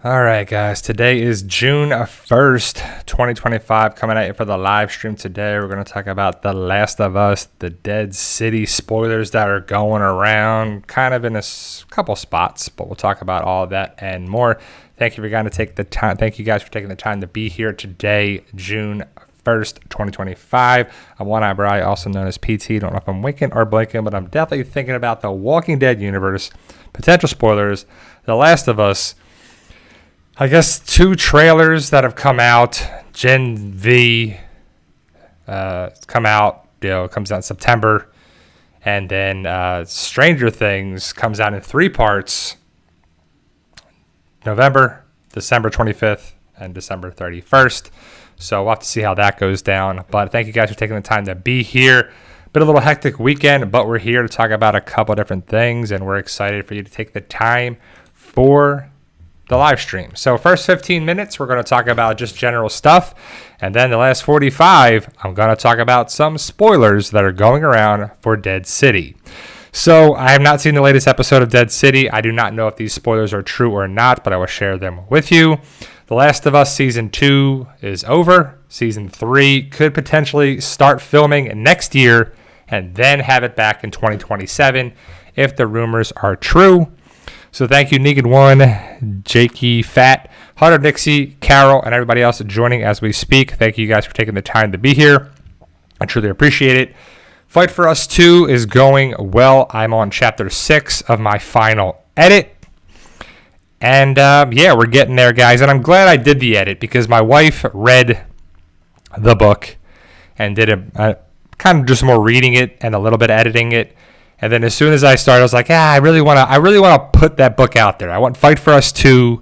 All right, guys. Today is June 1st, 2025. Coming at you for the live stream today. We're going to talk about The Last of Us, the Dead City spoilers that are going around kind of in a couple spots, but we'll talk about all of that and more. Thank you for guys to take the time. Thank you guys for taking the time to be here today, June 1st, 2025. I'm One Eye Bri, also known as PT. Don't know if I'm winking or blinking, but I'm definitely thinking about the Walking Dead universe, potential spoilers, The Last of Us. I guess 2 trailers that have come out. Gen V come out, comes out in September. And then Stranger Things comes out in 3 parts. November, December 25th, and December 31st. So we'll have to see how that goes down. But thank you guys for taking the time to be here. Been a little hectic weekend, but we're here to talk about a couple different things. And we're excited for you to take the time for the live stream. So first 15 minutes, we're going to talk about just general stuff. And then the last 45, I'm going to talk about some spoilers that are going around for Dead City. So I have not seen the latest episode of Dead City. I do not know if these spoilers are true or not, but I will share them with you. The Last of Us Season 2 is over. Season 3 could potentially start filming next year and then have it back in 2027 if the rumors are true. So thank you, Negan1, Jakey, Fat, Hunter, Nixie, Carol, and everybody else joining as we speak. Thank you guys for taking the time to be here. I truly appreciate it. Fight for Us 2 is going well. I'm on Chapter 6 of my final edit. And, we're getting there, guys. And I'm glad I did the edit because my wife read the book and did a kind of just more reading it and a little bit editing it. And then as soon as I started, I was like, I really want to put that book out there. I want Fight for Us 2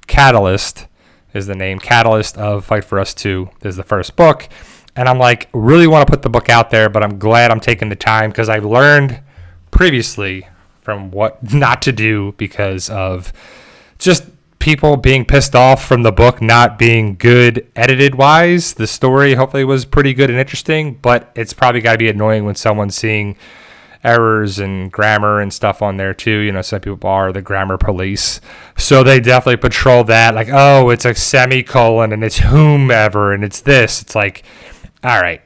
Catalyst is the name. Catalyst of Fight for Us 2 is the first book. And I'm like, really want to put the book out there, but I'm glad I'm taking the time because I've learned previously from what not to do because of just people being pissed off from the book not being good edited wise. The story hopefully was pretty good and interesting, but it's probably got to be annoying when someone's seeing errors and grammar and stuff on there too. Some people are the grammar police, so they definitely patrol that, like, oh, it's a semicolon and it's whomever and it's this. It's like, all right,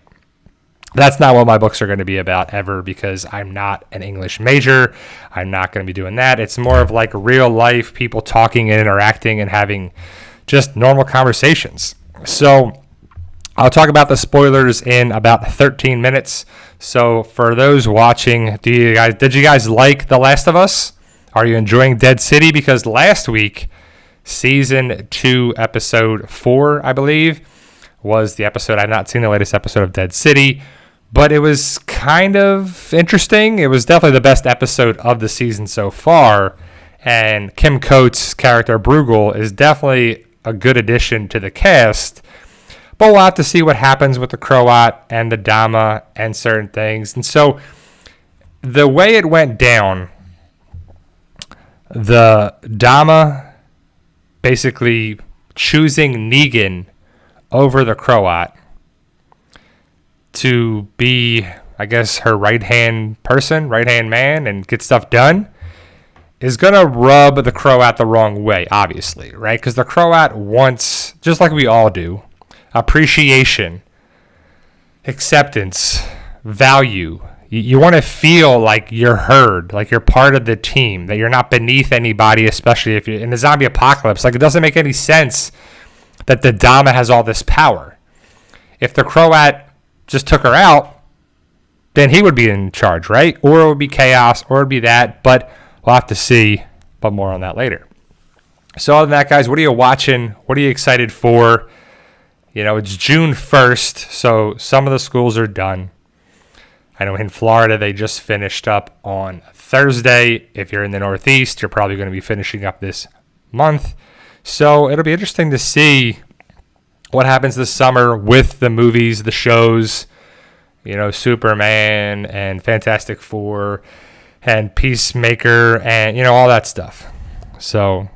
that's not what my books are going to be about ever because I'm not an English major. I'm not going to be doing that. It's more of like real life people talking and interacting and having just normal conversations. So I'll talk about the spoilers in about 13 minutes. So for those watching, did you guys like The Last of Us? Are you enjoying Dead City? Because last week, Season 2, Episode 4, I believe, was the episode. I've not seen the latest episode of Dead City, but it was kind of interesting. It was definitely the best episode of the season so far. And Kim Coates' character, Bruegel, is definitely a good addition to the cast. But we'll have to see what happens with the Croat and the Dama and certain things. And so the way it went down, the Dama basically choosing Negan over the Croat to be, I guess, her right-hand man, and get stuff done, is going to rub the Croat the wrong way, obviously, right? Because the Croat wants, just like we all do, appreciation, acceptance, value. You want to feel like you're heard, like you're part of the team, that you're not beneath anybody, especially if you're in the zombie apocalypse. Like, it doesn't make any sense that the Dama has all this power. If the Croat just took her out, then he would be in charge, right? Or it would be chaos, or it would be that. But we'll have to see, but more on that later. So other than that, guys, what are you watching? What are you excited for? It's June 1st, so some of the schools are done. I know in Florida, they just finished up on Thursday. If you're in the Northeast, you're probably going to be finishing up this month. So it'll be interesting to see what happens this summer with the movies, the shows, Superman and Fantastic Four and Peacemaker and, all that stuff. So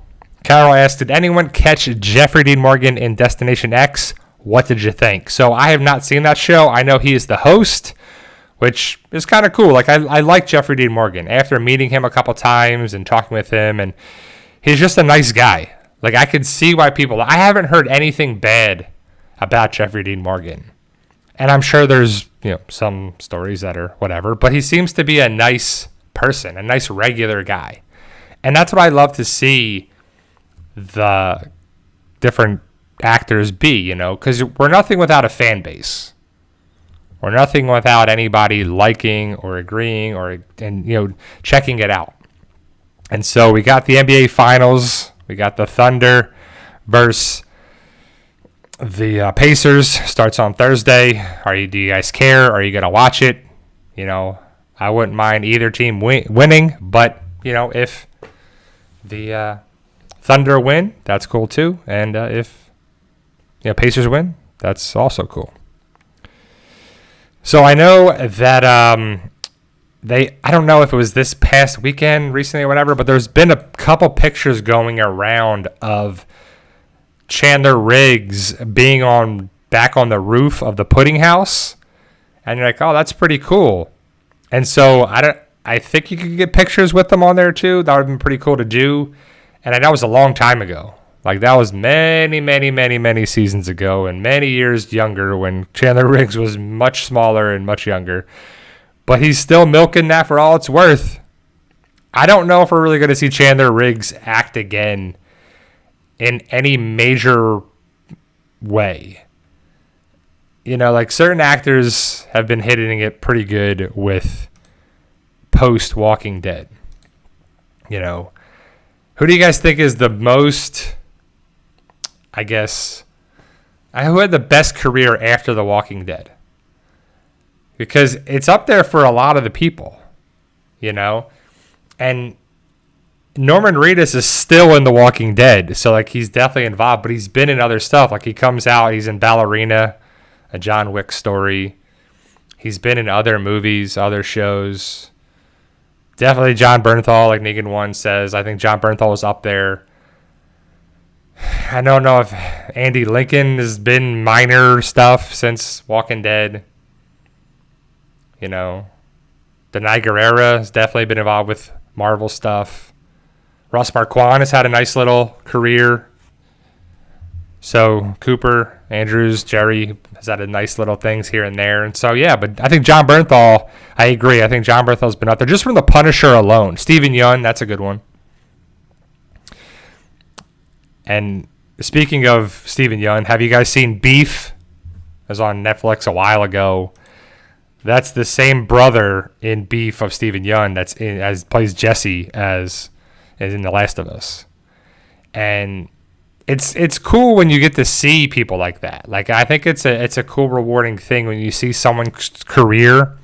Carol asked, did anyone catch Jeffrey Dean Morgan in Destination X? What did you think? So I have not seen that show. I know he is the host, which is kind of cool. Like, I like Jeffrey Dean Morgan. After meeting him a couple times and talking with him, and he's just a nice guy. Like, I could see why people... I haven't heard anything bad about Jeffrey Dean Morgan. And I'm sure there's, some stories that are whatever. But he seems to be a nice person, a nice regular guy. And that's what I love to see the different actors be, because we're nothing without a fan base. We're nothing without anybody liking or agreeing and checking it out. And so we got the NBA Finals. We got the Thunder versus the Pacers. Starts on Thursday. Do you guys care? Are you going to watch it? I wouldn't mind either team winning. But, if the Thunder win, that's cool too. And if Pacers win, that's also cool. So I know that I don't know if it was this past weekend recently or whatever, but there's been a couple pictures going around of Chandler Riggs being back on the roof of the pudding house. And you're like, oh, that's pretty cool. And so I think you could get pictures with them on there too. That would have been pretty cool to do. And I know it was a long time ago. Like, that was many, many, many, many seasons ago and many years younger when Chandler Riggs was much smaller and much younger. But he's still milking that for all it's worth. I don't know if we're really going to see Chandler Riggs act again in any major way. Like, certain actors have been hitting it pretty good with post-Walking Dead. Who do you guys think is the most, who had the best career after The Walking Dead? Because it's up there for a lot of the people, And Norman Reedus is still in The Walking Dead, so, he's definitely involved, but he's been in other stuff. He comes out, he's in Ballerina, a John Wick story. He's been in other movies, other shows. Definitely John Bernthal, like Negan 1 says. I think John Bernthal is up there. I don't know if Andy Lincoln has been minor stuff since Walking Dead. Denai Guerrera has definitely been involved with Marvel stuff. Ross Marquand has had a nice little career. So Cooper, Andrews, Jerry has had a nice little things here and there. And so, yeah, but I think John Bernthal, I agree. I think John Bernthal's been up there just from The Punisher alone. Stephen Yeun, that's a good one. And speaking of Stephen Yeun, have you guys seen Beef? It was on Netflix a while ago. That's the same brother in Beef of Stephen Yeun plays Jesse as in The Last of Us. And it's cool when you get to see people like that. I think it's a cool, rewarding thing when you see someone's career.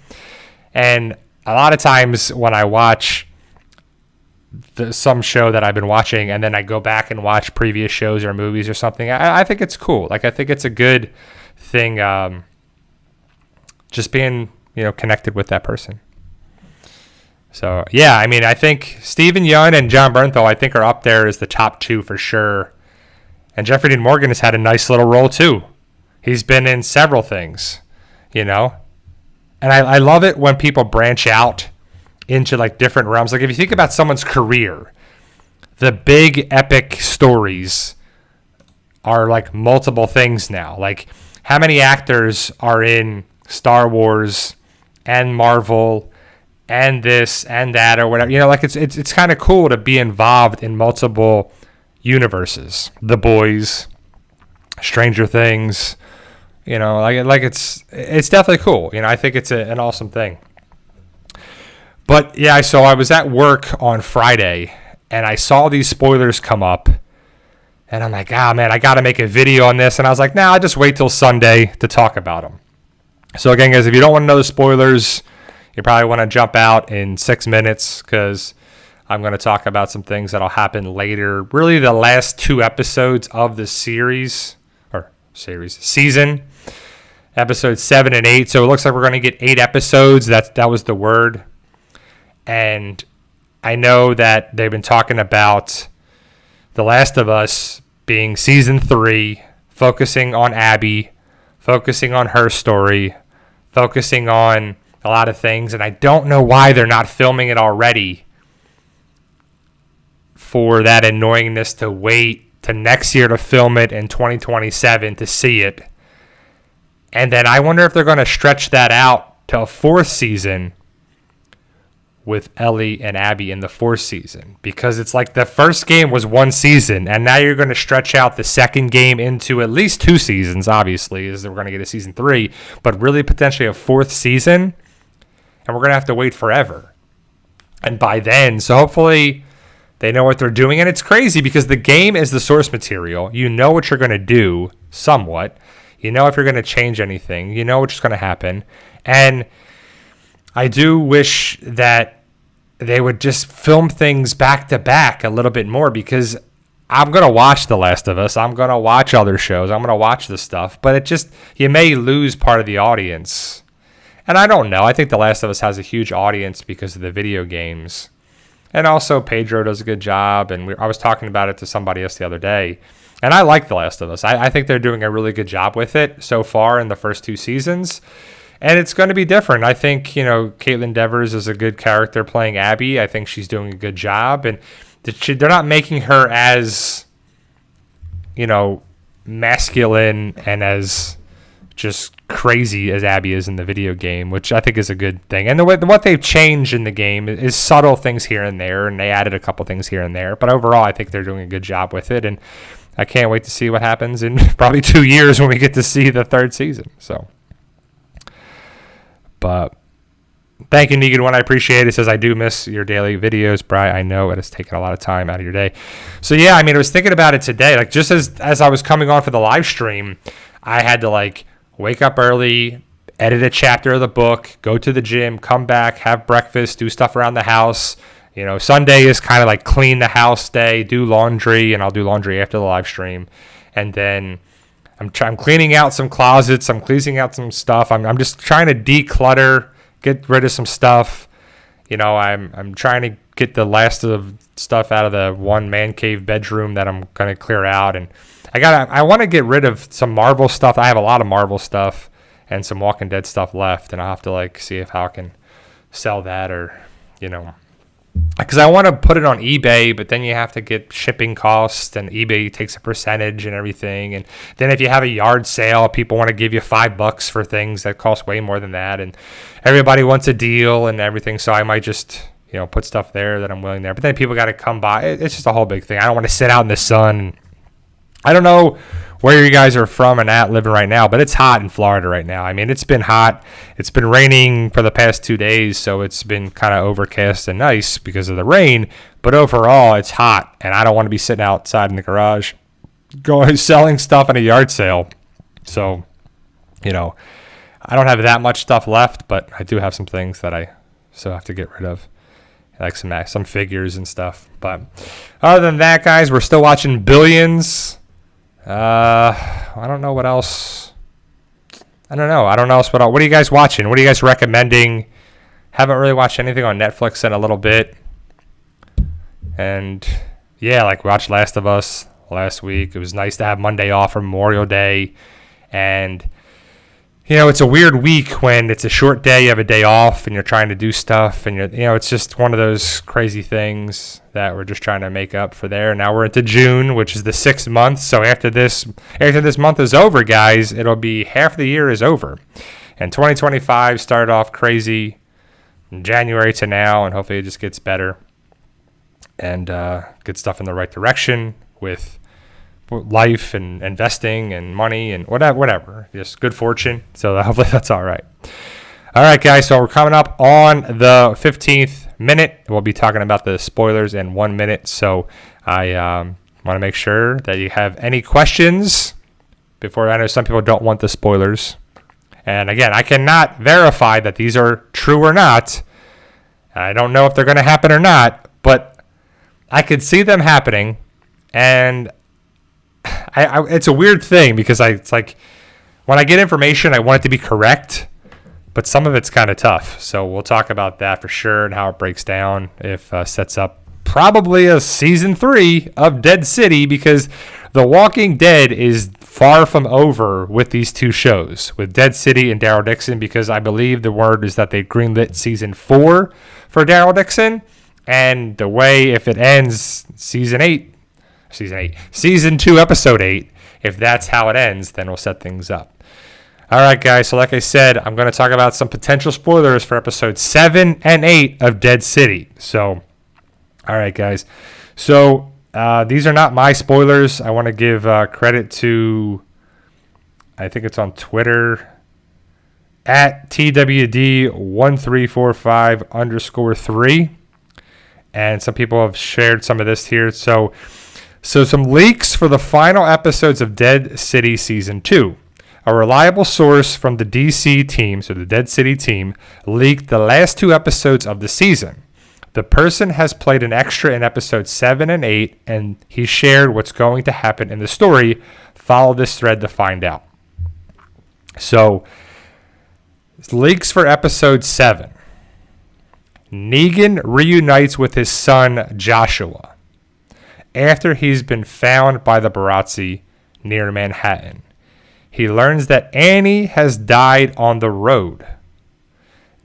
And a lot of times when I watch some show that I've been watching and then I go back and watch previous shows or movies or something, I think it's cool. I think it's a good thing, just being, connected with that person. So, yeah, I think Stephen Yeun and John Bernthal, I think, are up there as the top two for sure. And Jeffrey Dean Morgan has had a nice little role, too. He's been in several things, And I love it when people branch out into, different realms. If you think about someone's career, the big epic stories are, multiple things now. How many actors are in Star Wars and Marvel and this and that or whatever? It's kind of cool to be involved in multiple universes. The Boys, Stranger Things, it's definitely cool. I think it's an awesome thing. But yeah, so I was at work on Friday and I saw these spoilers come up and I'm like, man, I got to make a video on this. And I was like, I'll just wait till Sunday to talk about them. So again, guys, if you don't want to know the spoilers, you probably want to jump out in 6 minutes because I'm going to talk about some things that'll happen later. Really, the last 2 episodes of the season, episodes 7 and 8. So it looks like we're going to get 8 episodes. That was the word. And I know that they've been talking about The Last of Us being season 3, focusing on Abby, focusing on her story, focusing on a lot of things. And I don't know why they're not filming it already for that annoyingness to wait to next year to film it in 2027 to see it. And then I wonder if they're going to stretch that out to a 4th season with Ellie and Abby in the 4th season, because it's like the first game was 1 season, and now you're going to stretch out the second game into at least 2 seasons, obviously, as we're going to get a season 3, but really potentially a 4th season, and we're going to have to wait forever. And by then, so hopefully they know what they're doing. And it's crazy because the game is the source material. You know what you're going to do somewhat. You know if you're going to change anything. You know what's going to happen. And I do wish that they would just film things back to back a little bit more, because I'm going to watch The Last of Us. I'm going to watch other shows. I'm going to watch this stuff. But it just, you may lose part of the audience. And I don't know. I think The Last of Us has a huge audience because of the video games. And also Pedro does a good job. And I was talking about it to somebody else the other day. And I like The Last of Us. I think they're doing a really good job with it so far in the first 2 seasons. And it's going to be different. I think, Caitlin Devers is a good character playing Abby. I think she's doing a good job. And they're not making her as, masculine and as just crazy as Abby is in the video game, which I think is a good thing. And what they've changed in the game is subtle things here and there, and they added a couple things here and there. But overall, I think they're doing a good job with it. And I can't wait to see what happens in probably 2 years when we get to see the 3rd season. So. But thank you, Negan One. I appreciate it. It says, I do miss your daily videos, Bri. I know it has taken a lot of time out of your day. So, yeah, I was thinking about it today. Like, just as I was coming on for the live stream, I had to, wake up early, edit a chapter of the book, go to the gym, come back, have breakfast, do stuff around the house. Sunday is kind of like clean the house day, do laundry, and I'll do laundry after the live stream. And then I'm cleaning out some closets. I'm cleaning out some stuff. I'm just trying to declutter, get rid of some stuff. I'm trying to get the last of stuff out of the one man cave bedroom that I'm going to clear out. And I want to get rid of some Marvel stuff. I have a lot of Marvel stuff and some Walking Dead stuff left. And I'll have to see how I can sell that, or, because I want to put it on eBay, but then you have to get shipping costs, and eBay takes a percentage and everything. And then if you have a yard sale, people want to give you $5 for things that cost way more than that. And everybody wants a deal and everything. So I might just, put stuff there that I'm willing there. But then people got to come by. It's just a whole big thing. I don't want to sit out in the sun. I don't know where you guys are from and living right now, but it's hot in Florida right now. It's been hot. It's been raining for the past 2 days, so it's been kind of overcast and nice because of the rain. But overall, it's hot, and I don't want to be sitting outside in the garage selling stuff at a yard sale. So, I don't have that much stuff left, but I do have some things that I still have to get rid of, like some figures and stuff. But other than that, guys, we're still watching Billions. I don't know what else. I don't know what else. What are you guys watching? What are you guys recommending? Haven't really watched anything on Netflix in a little bit. And yeah, we watched Last of Us last week. It was nice to have Monday off for Memorial Day. And it's a weird week when it's a short day, you have a day off, and you're trying to do stuff, and it's just one of those crazy things that we're just trying to make up for there. Now we're into June, which is the 6th month. So after this month is over, guys, it'll be half the year is over. And 2025 started off crazy in January to now, and hopefully it just gets better and get stuff in the right direction with life and investing and money and whatever. Just good fortune. So hopefully that's all right. All right, guys. So we're coming up on the 15th minute. We'll be talking about the spoilers in 1 minute. So I want to make sure that you have any questions before. I know some people don't want the spoilers. And again, I cannot verify that these are true or not. I don't know if they're going to happen or not, but I could see them happening. And it's a weird thing because it's like when I get information, I want it to be correct, but some of it's kind of tough. So we'll talk about that for sure and how it breaks down. If sets up probably a season 3 of Dead City, because The Walking Dead is far from over with these 2 shows, with Dead City and Daryl Dixon, because I believe the word is that they greenlit season 4 for Daryl Dixon. And the way, if it ends season 8, Season 2, episode 8. If that's how it ends, then we'll set things up. All right, guys. So like I said, I'm going to talk about some potential spoilers for episodes 7 and 8 of Dead City. So, all right, guys. So these are not my spoilers. I want to give credit to, I think it's on Twitter, at TWD1345_3. And some people have shared some of this here. So some leaks for the final episodes of Dead City Season 2. A reliable source from the DC team, so the Dead City team, leaked the last 2 episodes of the season. The person has played an extra in episodes 7 and 8, and he shared what's going to happen in the story. Follow this thread to find out. So, leaks for episode 7. Negan reunites with his son, Joshua, after he's been found by the Barazzi near Manhattan. He learns that Annie has died on the road.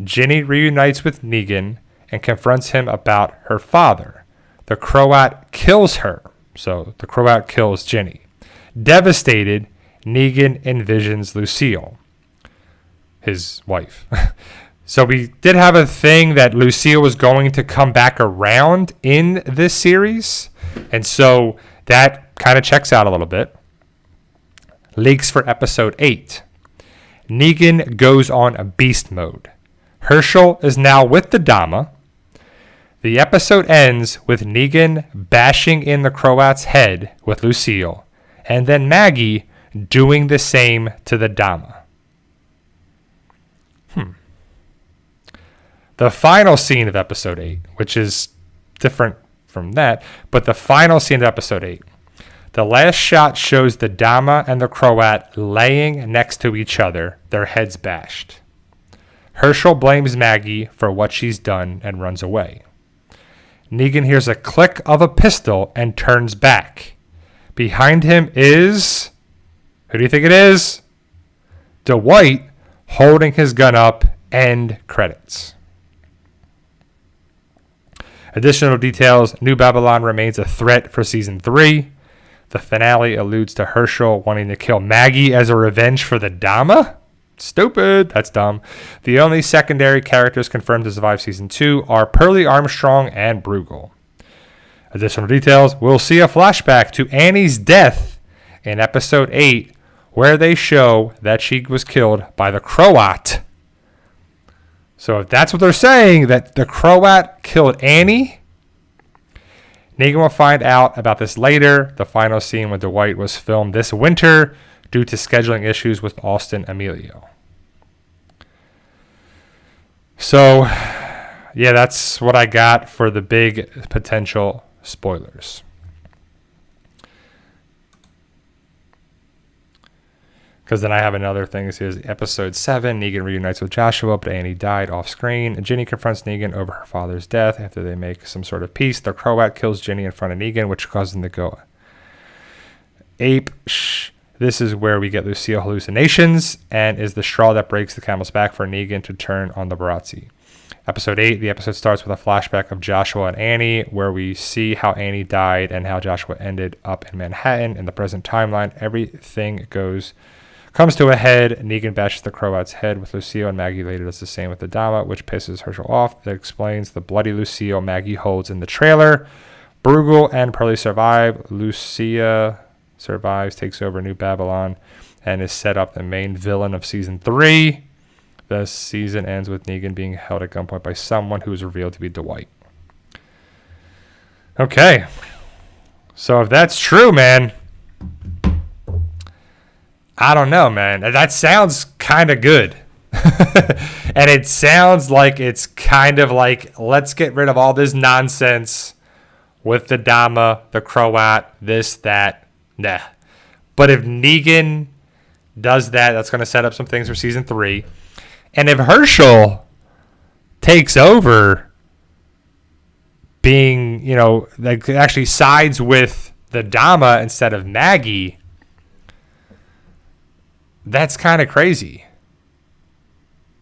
Ginny reunites with Negan and confronts him about her father. The Croat kills her. So the Croat kills Ginny. Devastated, Negan envisions Lucille, his wife. So we did have a thing that Lucille was going to come back around in this series. And so that kind of checks out a little bit. Leaks for episode 8. Negan goes on beast mode. Herschel is now with the Dama. The episode ends with Negan bashing in the Croat's head with Lucille, and then Maggie doing the same to the Dama. The final scene of episode 8, which is different from that, but the final scene of episode 8. The last shot shows the Dama and the Croat laying next to each other, their heads bashed. Herschel blames Maggie for what she's done and runs away. Negan hears a click of a pistol and turns back. Behind him is... who do you think it is? Dwight holding his gun up. End credits. Additional details. New Babylon remains a threat for Season 3. The finale alludes to Herschel wanting to kill Maggie as a revenge for the Dama? Stupid. That's dumb. The only secondary characters confirmed to survive Season 2 are Pearlie Armstrong and Bruegel. Additional details. We'll see a flashback to Annie's death in Episode 8, where they show that she was killed by the Croat. So if that's what they're saying, that the Croat killed Annie... Negan will find out about this later. The final scene with Dwight was filmed this winter due to scheduling issues with Austin Emilio. So, yeah, that's what I got for the big potential spoilers. Because then I have another thing. Here's episode 7. Negan reunites with Joshua, but Annie died off screen. Ginny confronts Negan over her father's death. After they make some sort of peace, the Croat kills Ginny in front of Negan, which causes him to go ape. This is where we get Lucille hallucinations and is the straw that breaks the camel's back for Negan to turn on the Barazzi. Episode 8, the episode starts with a flashback of Joshua and Annie, where we see how Annie died and how Joshua ended up in Manhattan. In the present timeline, everything comes to a head. Negan bashes the Croat's head with Lucille, and Maggie later does the same with the Dama, which pisses Herschel off. That explains the bloody Lucille Maggie holds in the trailer. Bruegel and Pearlie survive. Lucia survives, takes over New Babylon, and is set up the main villain of Season 3. The season ends with Negan being held at gunpoint by someone who is revealed to be Dwight. Okay. So if that's true, man... I don't know, man. That sounds kind of good. And it sounds like it's kind of like, let's get rid of all this nonsense with the Dama, the Croat, this, that. Nah. But if Negan does that, that's going to set up some things for Season 3. And if Herschel takes over being, like actually sides with the Dama instead of Maggie... that's kind of crazy.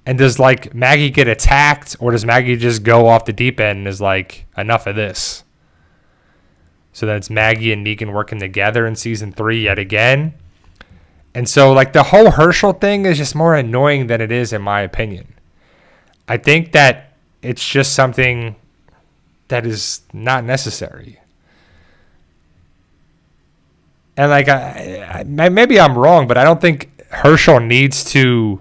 And does Maggie get attacked, or does Maggie just go off the deep end and is like, enough of this? So that it's Maggie and Negan working together in season 3 yet again. And so, like, the whole Herschel thing is just more annoying than it is, in my opinion. I think that it's just something that is not necessary. And, like, maybe I'm wrong, but I don't think Herschel needs to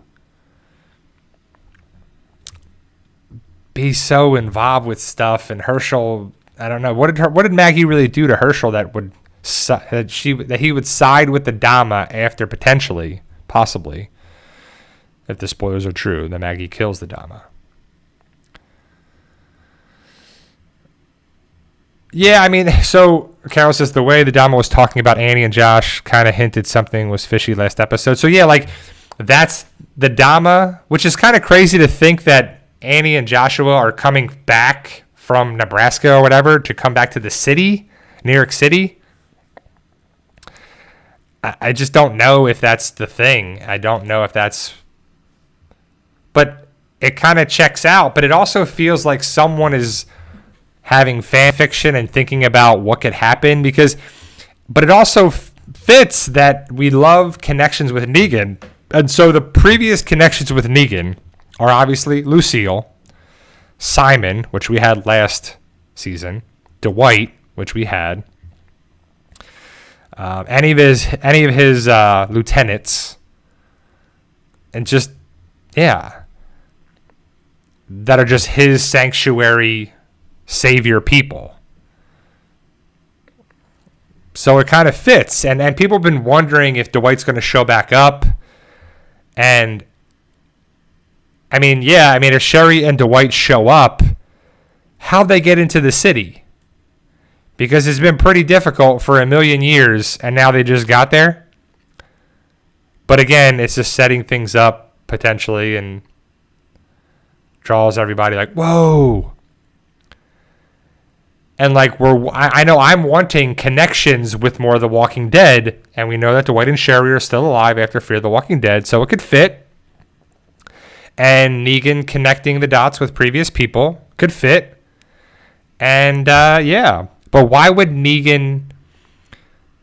be so involved with stuff. And Herschel, I don't know, what did Maggie really do to Herschel that he would side with the Dama after possibly, if the spoilers are true, that Maggie kills the Dama. Yeah, I mean, so Carol says the way the Dama was talking about Annie and Josh kind of hinted something was fishy last episode. So yeah, like, that's the Dama, which is kind of crazy to think that Annie and Joshua are coming back from Nebraska or whatever to come back to the city, New York City. I just don't know if that's the thing. I don't know if that's... But it kind of checks out. But it also feels like someone is having fan fiction and thinking about what could happen. But it also fits that we love connections with Negan. And so the previous connections with Negan are obviously Lucille, Simon, which we had last season, Dwight, which we had, any of his lieutenants, and just, yeah, that are just his sanctuary savior people. So it kind of fits, and people have been wondering if Dwight's going to show back up, and I mean, if Sherry and Dwight show up, how'd they get into the city? Because it's been pretty difficult for a million years, and now they just got there. But again, it's just setting things up, potentially, and draws everybody like, whoa. And like, I know I'm wanting connections with more of The Walking Dead, and we know that Dwight and Sherry are still alive after Fear the Walking Dead, so it could fit. And Negan connecting the dots with previous people could fit. And yeah. But why would Negan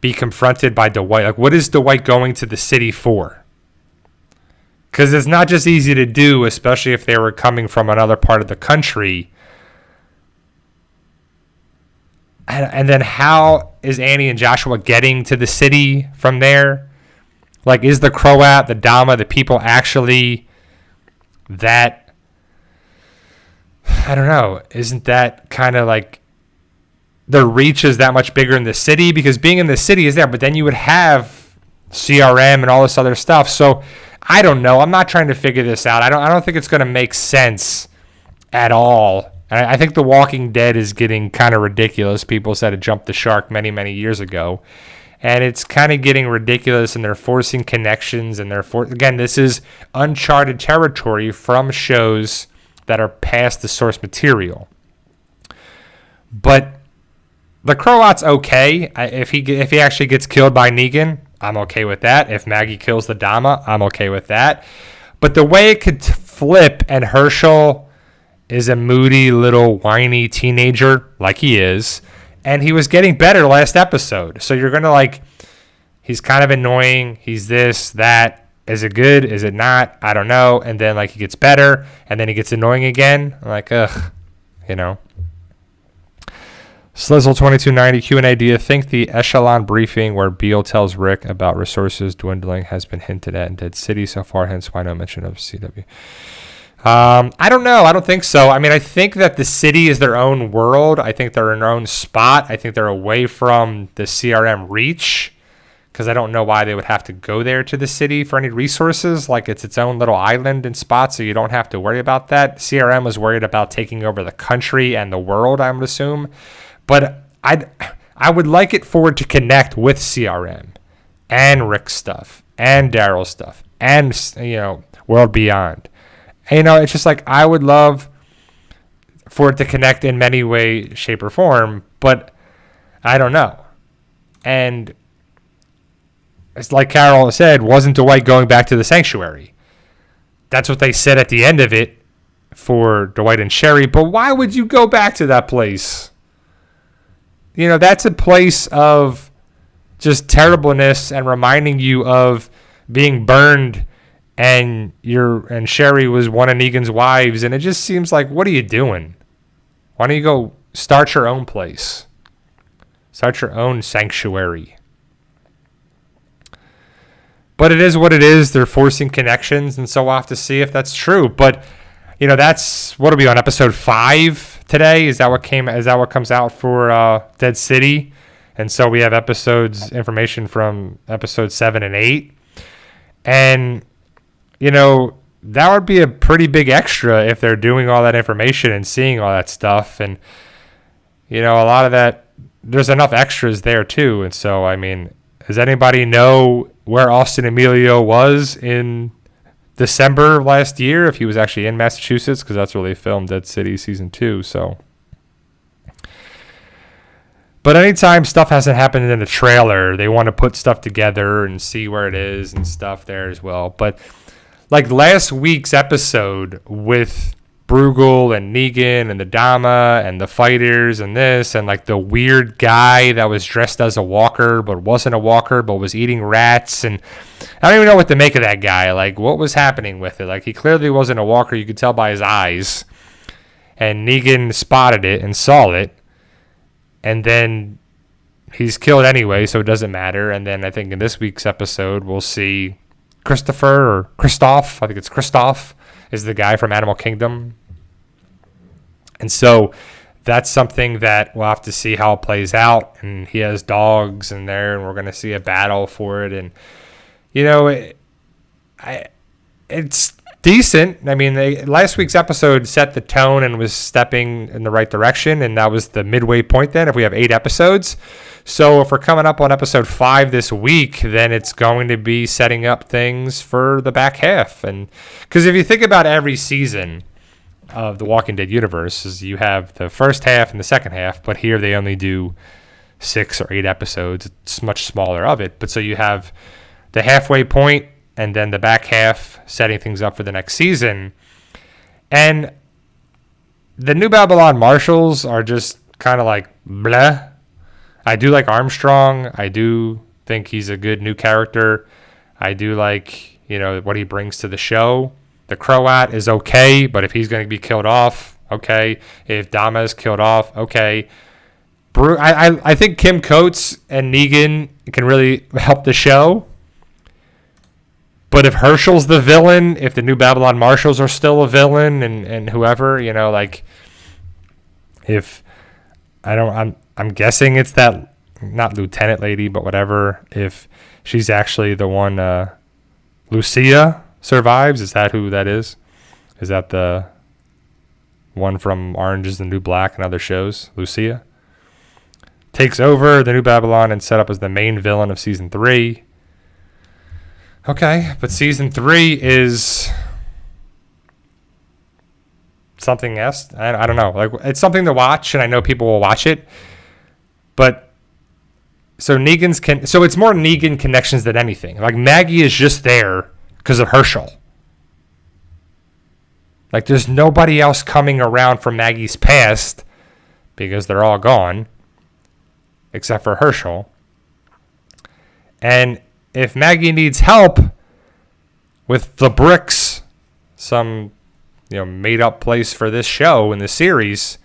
be confronted by Dwight? Like, what is Dwight going to the city for? Because it's not just easy to do, especially if they were coming from another part of the country. And then how is Annie and Joshua getting to the city from there? Like, is the Croat, the Dama, the people actually that, I don't know, isn't that kind of like the reach is that much bigger in the city? Because being in the city is there, but then you would have CRM and all this other stuff. So I don't know. I'm not trying to figure this out. I don't think it's going to make sense at all. I think The Walking Dead is getting kind of ridiculous. People said it jumped the shark many, many years ago. And it's kind of getting ridiculous, and they're forcing connections. And again, this is uncharted territory from shows that are past the source material. But the Croat's okay. If he actually gets killed by Negan, I'm okay with that. If Maggie kills the Dama, I'm okay with that. But the way it could flip, and Herschel is a moody little whiny teenager like he is, and he was getting better last episode. So you're going to like, he's kind of annoying. He's this, that. Is it good? Is it not? I don't know. And then like he gets better, and then he gets annoying again. I'm like, ugh, you know. Slizzle2290 Q&A. Do you think the Echelon briefing where Beale tells Rick about resources dwindling has been hinted at in Dead City so far? Hence why no mention of CW. I don't know. I don't think so. I mean, I think that the city is their own world. I think they're in their own spot. I think they're away from the CRM reach, because I don't know why they would have to go there to the city for any resources. Like, it's its own little island and spot, so you don't have to worry about that. CRM was worried about taking over the country and the world, I would assume. But I would like it for it to connect with CRM and Rick's stuff and Daryl's stuff and, you know, World Beyond. And, you know, it's just like, I would love for it to connect in many way, shape, or form, but I don't know. And it's like Carol said, wasn't Dwight going back to the sanctuary? That's what they said at the end of it for Dwight and Sherry. But why would you go back to that place? that's a place of just terribleness and reminding you of being burned, and Sherry was one of Negan's wives, and it just seems like, what are you doing? Why don't you go start your own place? Start your own sanctuary. But it is what it is. They're forcing connections, and so we'll have to see if that's true. But that's, what are we on, episode 5 today? Is that what comes out for Dead City? And so we have information from episode 7 and 8. And that would be a pretty big extra if they're doing all that information and seeing all that stuff. And a lot of that, there's enough extras there too. And so, does anybody know where Austin Emilio was in December of last year, if he was actually in Massachusetts? Because that's where they filmed Dead City season 2. So, but anytime stuff hasn't happened in the trailer, they want to put stuff together and see where it is and stuff there as well. But like last week's episode with Bruegel and Negan and the Dama and the fighters and this, and like the weird guy that was dressed as a walker but wasn't a walker but was eating rats, and I don't even know what to make of that guy. Like, what was happening with it? Like, he clearly wasn't a walker. You could tell by his eyes. And Negan spotted it and saw it, and then he's killed anyway, so it doesn't matter. And then I think in this week's episode we'll see Christopher, or Christoph, I think it's Christoph, is the guy from Animal Kingdom. And so that's something that we'll have to see how it plays out. And he has dogs in there, and we're going to see a battle for it. And, it's decent. Last week's episode set the tone and was stepping in the right direction, and that was the midway point then, if we have 8 episodes. So if we're coming up on episode 5 this week, then it's going to be setting up things for the back half. And because if you think about every season of the Walking Dead universe, is you have the first half and the second half, but here they only do 6 or 8 episodes. It's much smaller of it. But so you have the halfway point and then the back half setting things up for the next season. And the New Babylon Marshals are just kind of like bleh. I do like Armstrong. I do think he's a good new character. I do like, what he brings to the show. The Croat is okay, but if he's going to be killed off, okay. If Dama is killed off, okay. I think Kim Coates and Negan can really help the show. But if Herschel's the villain, if the New Babylon Marshals are still a villain, and whoever, I'm guessing it's that, not lieutenant lady, but whatever. If she's actually the one, Lucia survives. Is that who that is? Is that the one from Orange is the New Black and other shows? Lucia takes over the New Babylon and set up as the main villain of season 3. Okay, but season 3 is something else. I don't know. Like, it's something to watch, and I know people will watch it. But so it's more Negan connections than anything. Like, Maggie is just there because of Herschel. Like, there's nobody else coming around from Maggie's past because they're all gone except for Herschel. And if Maggie needs help with the bricks, some made up place for this show in the series,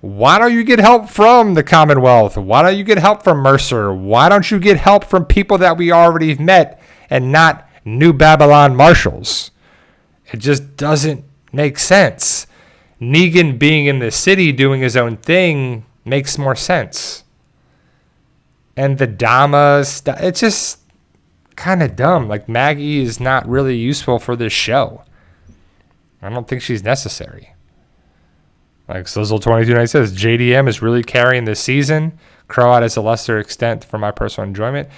why don't you get help from the Commonwealth? Why don't you get help from Mercer? Why don't you get help from people that we already met and not New Babylon Marshals? It just doesn't make sense. Negan being in the city doing his own thing makes more sense. And the Dama stuff, it's just kind of dumb. Like, Maggie is not really useful for this show. I don't think she's necessary. Like Slizzle22 says, JDM is really carrying this season. Croat is a lesser extent for my personal enjoyment.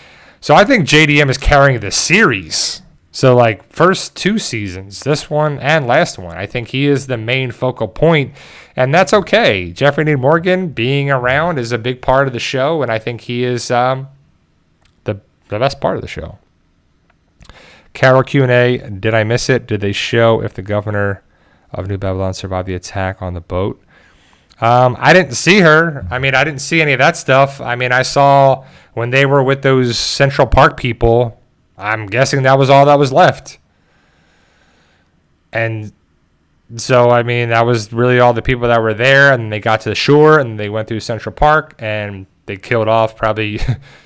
So I think JDM is carrying the series. So, like, first 2 seasons, this one and last one, I think he is the main focal point, and that's okay. Jeffrey Dean Morgan being around is a big part of the show, and I think he is the best part of the show. Carol Q&A, did I miss it? Did they show if the governor of New Babylon survived the attack on the boat? I didn't see her. I mean, I didn't see any of that stuff. I mean, I saw when they were with those Central Park people, I'm guessing that was all that was left. And so, I mean, that was really all the people that were there. And they got to the shore and they went through Central Park and they killed off probably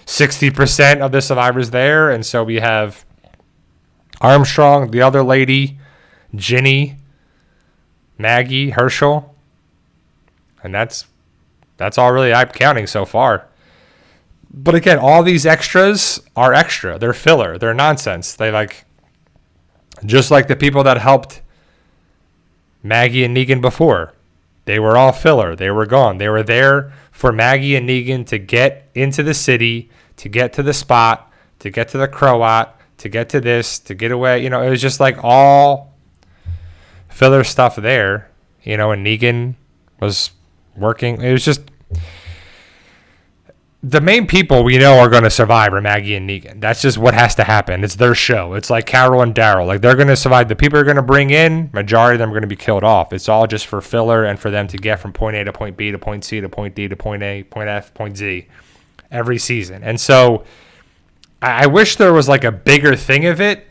60% of the survivors there. And so we have Armstrong, the other lady, Ginny, Maggie, Herschel. And that's all really I'm counting so far. But again, all these extras are extra. They're filler. They're nonsense. They just like the people that helped Maggie and Negan before. They were all filler. They were gone. They were there for Maggie and Negan to get into the city, to get to the spot, to get to the Croat, to get to this, to get away. It was just like all filler stuff there. And Negan was working. It was just the main people we know are going to survive are Maggie and Negan. That's just what has to happen. It's their show. It's like Carol and Daryl. They're going to survive. The people are going to bring in, majority of them are going to be killed off. It's all just for filler and for them to get from point A to point B to point C to point D to point A, point F, point Z every season. And so I wish there was like a bigger thing of it.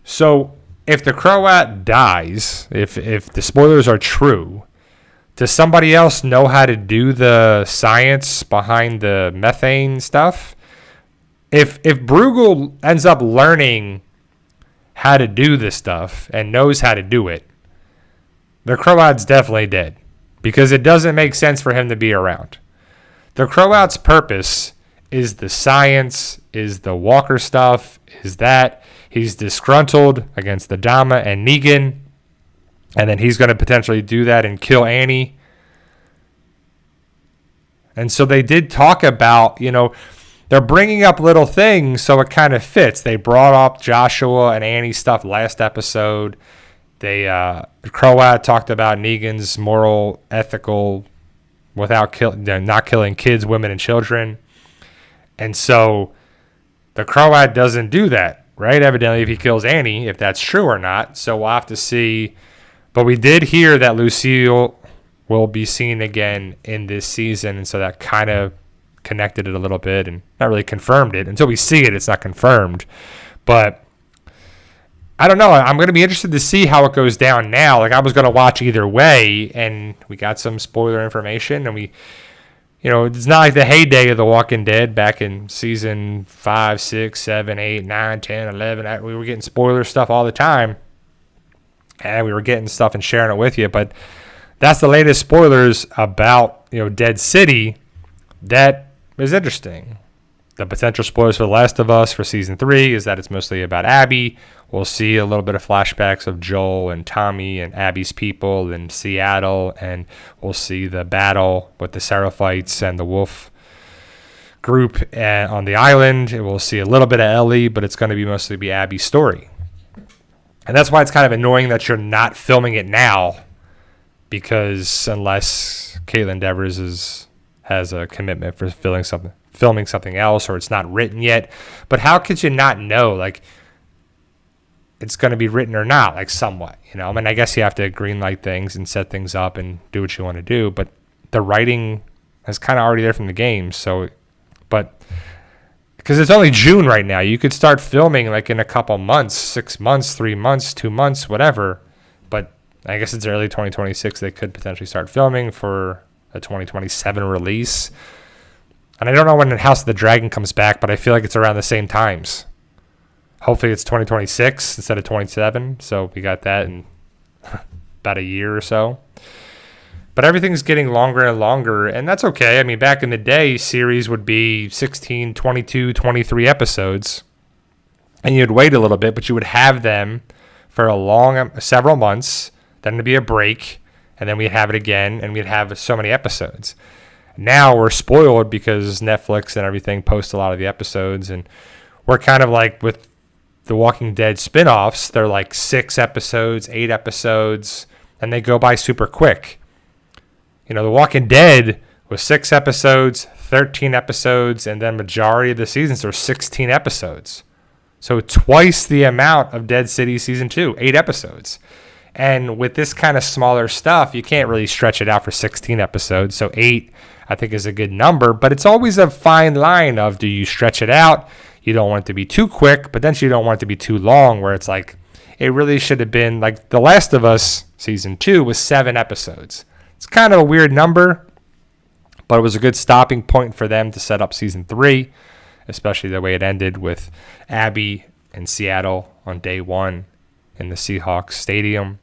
So if the Croat dies, if the spoilers are true, does somebody else know how to do the science behind the methane stuff? If Bruegel ends up learning how to do this stuff and knows how to do it, the Croat's definitely dead because it doesn't make sense for him to be around. The Croat's purpose is the science, is the Walker stuff, is that he's disgruntled against the Dama and Negan. And then he's going to potentially do that and kill Annie. And so they did talk about, they're bringing up little things so it kind of fits. They brought up Joshua and Annie's stuff last episode. Croat talked about Negan's moral, ethical, without not killing kids, women, and children. And so the Croat doesn't do that, right? Evidently, if he kills Annie, if that's true or not. So we'll have to see. But we did hear that Lucille will be seen again in this season, and so that kind of connected it a little bit and not really confirmed it. Until we see it, it's not confirmed. But I don't know. I'm going to be interested to see how it goes down now. I was going to watch either way, and we got some spoiler information, and it's not like the heyday of The Walking Dead back in season 5, 6, 7, 8, 9, 10, 11. We were getting spoiler stuff all the time. And we were getting stuff and sharing it with you. But that's the latest spoilers about, Dead City. That is interesting. The potential spoilers for The Last of Us for season 3 is that it's mostly about Abby. We'll see a little bit of flashbacks of Joel and Tommy and Abby's people in Seattle. And we'll see the battle with the Seraphites and the Wolf group on the island. We'll see a little bit of Ellie, but it's going to mostly be Abby's story. And that's why it's kind of annoying that you're not filming it now, because unless Caitlin Devers has a commitment for filming something else, or it's not written yet. But how could you not know, it's going to be written or not, somewhat, I guess you have to greenlight things and set things up and do what you want to do, but the writing is kind of already there from the game. So, but because it's only June right now. You could start filming in a couple months, 6 months, 3 months, 2 months, whatever. But I guess it's early 2026. They could potentially start filming for a 2027 release. And I don't know when the House of the Dragon comes back, but I feel like it's around the same times. Hopefully it's 2026 instead of 27. So we got that in about a year or so. But everything's getting longer and longer, and that's okay. Back in the day, series would be 16, 22, 23 episodes, and you'd wait a little bit, but you would have them for several months, then there'd be a break, and then we'd have it again, and we'd have so many episodes. Now we're spoiled because Netflix and everything post a lot of the episodes, and we're kind of like with the Walking Dead spinoffs, they're 6 episodes, 8 episodes, and they go by super quick. The Walking Dead was 6 episodes, 13 episodes, and then majority of the seasons are 16 episodes. So twice the amount of Dead City Season 2, 8 episodes. And with this kind of smaller stuff, you can't really stretch it out for 16 episodes. So 8, I think, is a good number. But it's always a fine line of, do you stretch it out? You don't want it to be too quick, but then you don't want it to be too long, where it's like, it really should have been like The Last of Us season 2 was 7 episodes. It's kind of a weird number, but it was a good stopping point for them to set up season 3, especially the way it ended with Abby in Seattle on day 1 in the Seahawks stadium.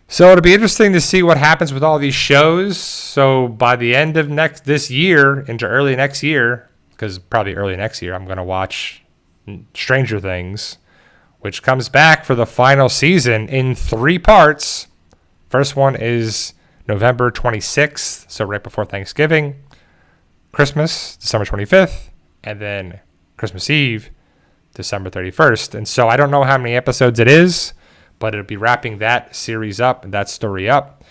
So it'll be interesting to see what happens with all these shows. So by the end of this year into early next year, because probably early next year, I'm going to watch Stranger Things, which comes back for the final season in 3 parts. First one is November 26th, so right before Thanksgiving. Christmas, December 25th, and then Christmas Eve, December 31st. And so I don't know how many episodes it is, but it'll be wrapping that series up and that story up.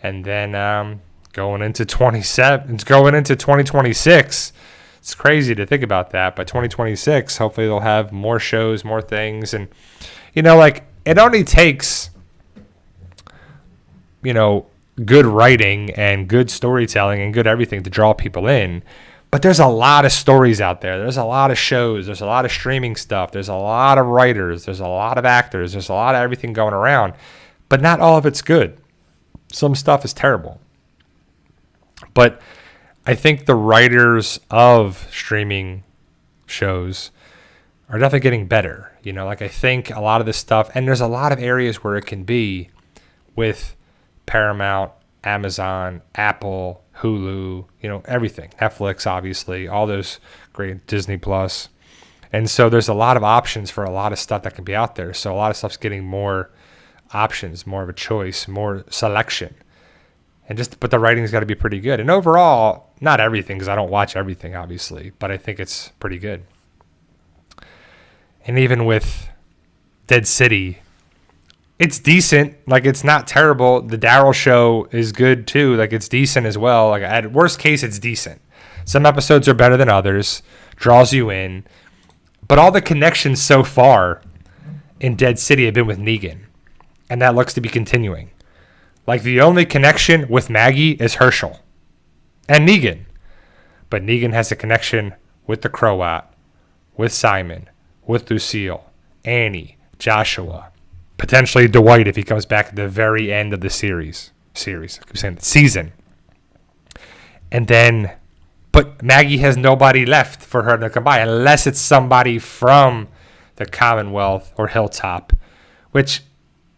And then going into 2026. It's crazy to think about that, but 2026, hopefully they'll have more shows, more things. And, like, it only takes, good writing and good storytelling and good everything to draw people in. But there's a lot of stories out there. There's a lot of shows. There's a lot of streaming stuff. There's a lot of writers. There's a lot of actors. There's a lot of everything going around. But not all of it's good. Some stuff is terrible. But I think the writers of streaming shows are definitely getting better. I think a lot of this stuff, and there's a lot of areas where it can be with Paramount, Amazon, Apple, Hulu, everything. Netflix, obviously, all those great, Disney Plus. And so there's a lot of options for a lot of stuff that can be out there. So a lot of stuff's getting more options, more of a choice, more selection. But the writing's got to be pretty good. And overall, not everything, because I don't watch everything, obviously, but I think it's pretty good. And even with Dead City, it's decent. Like, it's not terrible. The Daryl show is good too. Like, it's decent as well. Like, at worst case, it's decent. Some episodes are better than others, draws you in. But all the connections so far in Dead City have been with Negan. And that looks to be continuing. Like, the only connection with Maggie is Herschel and Negan. But Negan has a connection with the Croat, with Simon, with Lucille, Annie, Joshua, potentially Dwight if he comes back at the very end of the series. I keep saying the season. And then, but Maggie has nobody left for her to come by unless it's somebody from the Commonwealth or Hilltop, which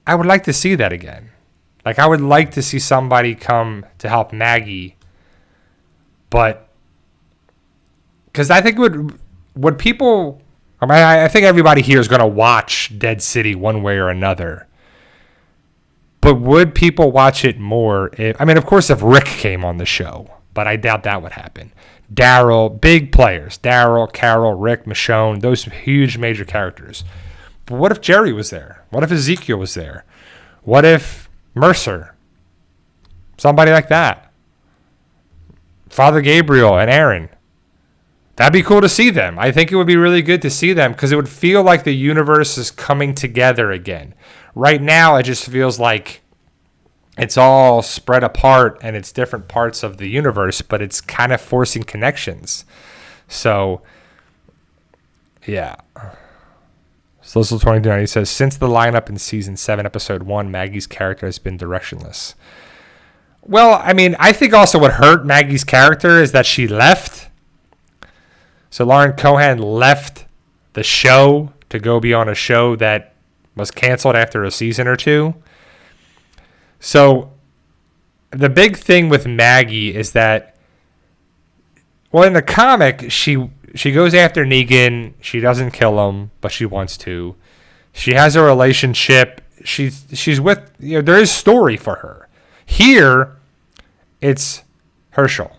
I would like to see that again. Like, I would like to see somebody come to help Maggie, but because I think would people, I think everybody here is going to watch Dead City one way or another. But would people watch it more of course, if Rick came on the show, but I doubt that would happen. Daryl, big players. Daryl, Carol, Rick, Michonne, those huge major characters. But what if Jerry was there? What if Ezekiel was there? What if Mercer? Somebody like that. Father Gabriel and Aaron. That'd be cool to see them. I think it would be really good to see them because it would feel like the universe is coming together again. Right now, it just feels like it's all spread apart and it's different parts of the universe, but it's kind of forcing connections. So, yeah. Solicitor 29, he says, since the lineup in season 7, episode 1, Maggie's character has been directionless. Well, I think also what hurt Maggie's character is that she left. So Lauren Cohan left the show to go be on a show that was canceled after a season or 2. So the big thing with Maggie is that, well, in the comic, she goes after Negan. She doesn't kill him, but she wants to. She has a relationship. She's with, there is story for her. Here, it's Herschel.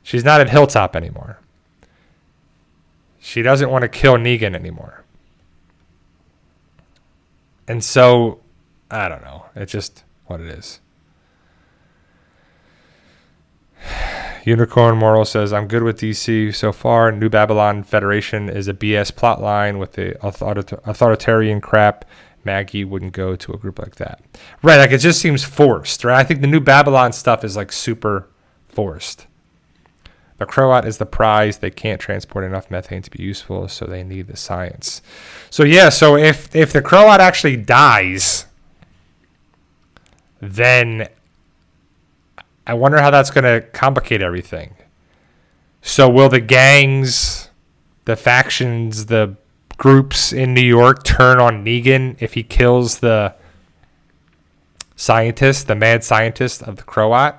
She's not at Hilltop anymore. She doesn't want to kill Negan anymore. And so, I don't know. It's just what it is. Unicorn Moral says, I'm good with DC so far. New Babylon Federation is a BS plotline with the authoritarian crap. Maggie wouldn't go to a group like that. Right, like it just seems forced, right? I think the New Babylon stuff is like super forced. The Croat is the prize. They can't transport enough methane to be useful, so they need the science. So yeah, so if the Croat actually dies, then I wonder how that's going to complicate everything. So will the gangs, the factions, the groups in New York turn on Negan if he kills the scientist, the mad scientist of the Croat?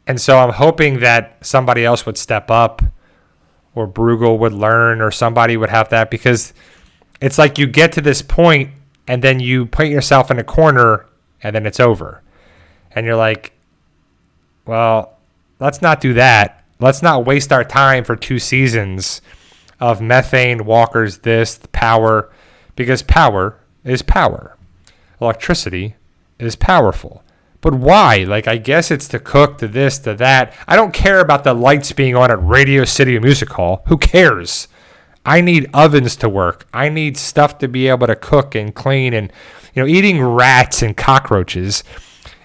And so I'm hoping that somebody else would step up, or Bruegel would learn, or somebody would have that, because it's like you get to this point and then you put yourself in a corner and then it's over. And you're like, well, let's not do that. Let's not waste our time for 2 seasons of methane, walkers, this, power, because power is power. Electricity is powerful. But why? Like, I guess it's to cook, to this, to that. I don't care about the lights being on at Radio City Music Hall. Who cares? I need ovens to work. I need stuff to be able to cook and clean, and eating rats and cockroaches.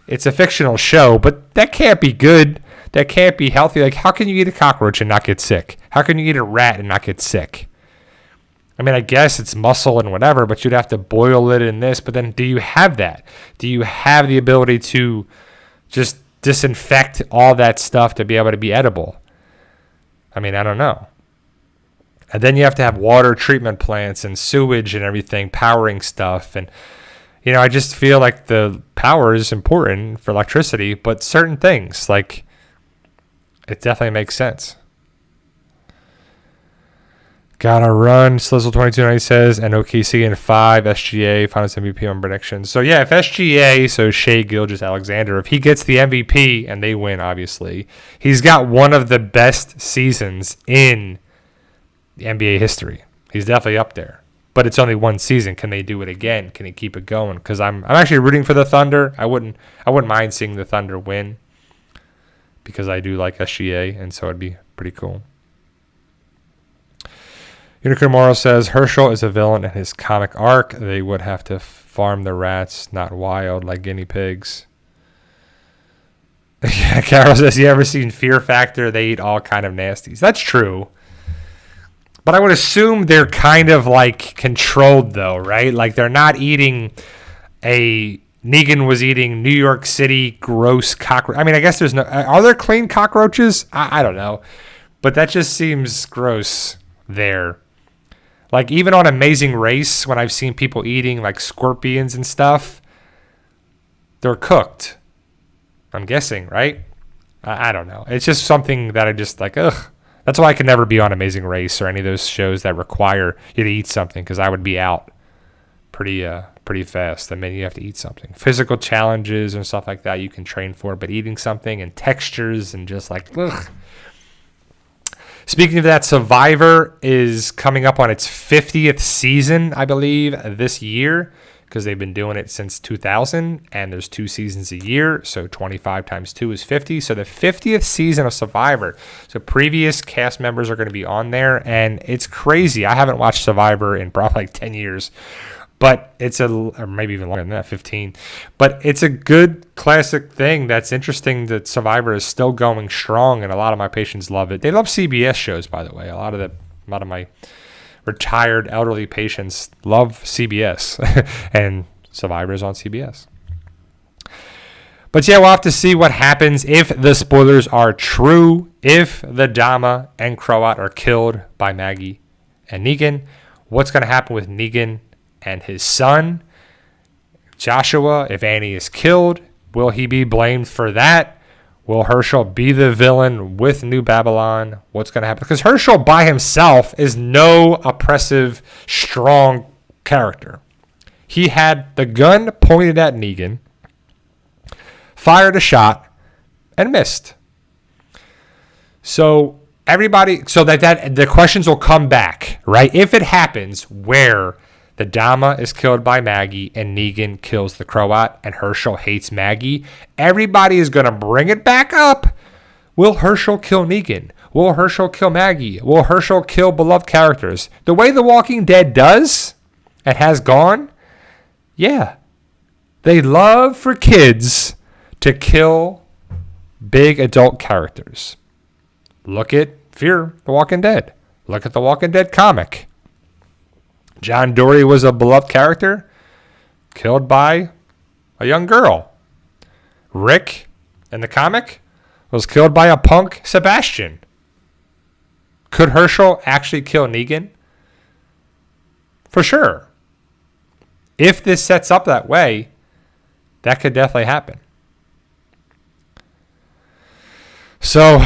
It's a fictional show, but that can't be good. That can't be healthy. Like, how can you eat a cockroach and not get sick? How can you eat a rat and not get sick? I mean, I guess it's muscle and whatever, but you'd have to boil it in this. But then do you have that? Do you have the ability to just disinfect all that stuff to be able to be edible? I mean, I don't know. And then you have to have water treatment plants and sewage and everything powering stuff. And, I just feel like the power is important for electricity, but certain things, like, it definitely makes sense. Gotta run. Slizzle2290 says, and OKC in 5, SGA, Finals MVP on predictions. So, yeah, if SGA, so Shea Gilgeous-Alexander, if he gets the MVP, and they win, obviously, he's got one of the best seasons in the NBA history. He's definitely up there. But it's only 1 season. Can they do it again? Can he keep it going? Because I'm actually rooting for the Thunder. I wouldn't mind seeing the Thunder win, because I do like SGA, and so it'd be pretty cool. Unicorn Moral says, Herschel is a villain in his comic arc. They would have to farm the rats, not wild like guinea pigs. Yeah, Carol says, you ever seen Fear Factor? They eat all kind of nasties. That's true. But I would assume they're kind of like controlled though, right? Like they're not eating Negan was eating New York City gross cockroach. I mean, I guess there's no... Are there clean cockroaches? I don't know. But that just seems gross there. Like even on Amazing Race, when I've seen people eating like scorpions and stuff, they're cooked. I'm guessing, right? I don't know. It's just something that I just like, ugh. That's why I could never be on Amazing Race or any of those shows that require you to eat something, because I would be out pretty fast. I mean, you have to eat something. Physical challenges and stuff like that you can train for, but eating something and textures and just like, ugh. Speaking of that, Survivor is coming up on its 50th season, I believe, this year, because they've been doing it since 2000, and there's 2 seasons a year, so 25 times 2 is 50. So the 50th season of Survivor. So previous cast members are going to be on there, and it's crazy. I haven't watched Survivor in probably like 10 years, but it's or maybe even longer than that, 15. But it's a good classic thing that's interesting that Survivor is still going strong, and a lot of my patients love it. They love CBS shows, by the way. A lot of my retired elderly patients love CBS, and Survivor is on CBS. But yeah, we'll have to see what happens if the spoilers are true, if the Dama and Croat are killed by Maggie and Negan. What's going to happen with Negan and his son, Joshua, if Annie is killed? Will he be blamed for that? Will Herschel be the villain with New Babylon? What's going to happen? Because Herschel by himself is no oppressive, strong character. He had the gun pointed at Negan, fired a shot, and missed. So everybody, so that the questions will come back, right? If it happens where The Dama is killed by Maggie, and Negan kills the Croat, and Herschel hates Maggie. Everybody is going to bring it back up. Will Herschel kill Negan? Will Herschel kill Maggie? Will Herschel kill beloved characters? The way The Walking Dead does and has gone, yeah. They love for kids to kill big adult characters. Look at Fear the Walking Dead. Look at the Walking Dead comic. John Dory was a beloved character killed by a young girl. Rick in the comic was killed by a punk Sebastian. Could Herschel actually kill Negan? For sure. If this sets up that way, that could definitely happen. So,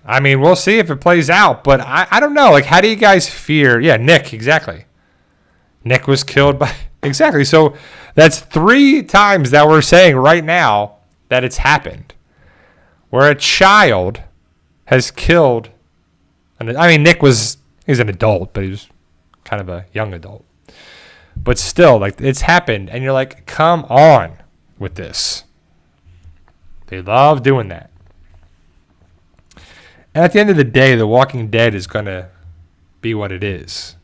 I mean, we'll see if it plays out, but I don't know. Like, how do you guys fear? Yeah, Nick, exactly. Nick was killed by... Exactly. So that's 3 times that we're saying right now that it's happened. Where a child has killed... I mean, he's an adult, but he was kind of a young adult. But still, like, it's happened. And you're like, come on with this. They love doing that. And at the end of the day, The Walking Dead is going to be what it is.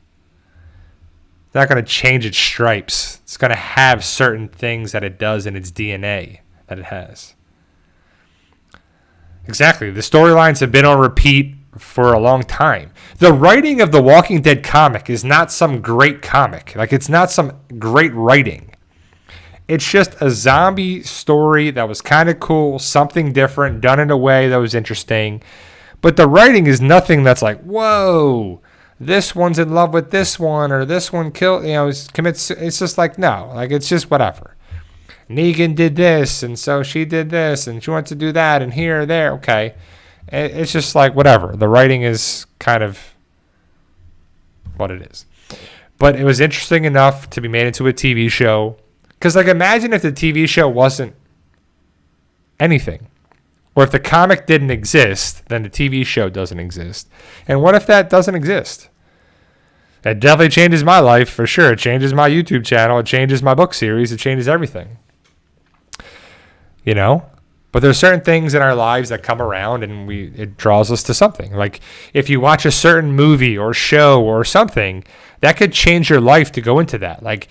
It's not going to change its stripes. It's going to have certain things that it does in its DNA that it has. Exactly. The storylines have been on repeat for a long time. The writing of the Walking Dead comic is not some great comic. Like, it's not some great writing. It's just a zombie story that was kind of cool, something different, done in a way that was interesting. But the writing is nothing that's like, whoa, this one's in love with this one, or this one commits. It's just like, no, like, it's just whatever. Negan did this, and so she did this, and she wants to do that, and here, there, okay. It's just like, whatever. The writing is kind of what it is. But it was interesting enough to be made into a TV show. Because, like, imagine if the TV show wasn't anything. Or if the comic didn't exist, then the TV show doesn't exist. And what if that doesn't exist? It definitely changes my life, for sure. It changes my YouTube channel. It changes my book series. It changes everything. You know? But there's certain things in our lives that come around and it draws us to something. Like, if you watch a certain movie or show or something, that could change your life to go into that. Like,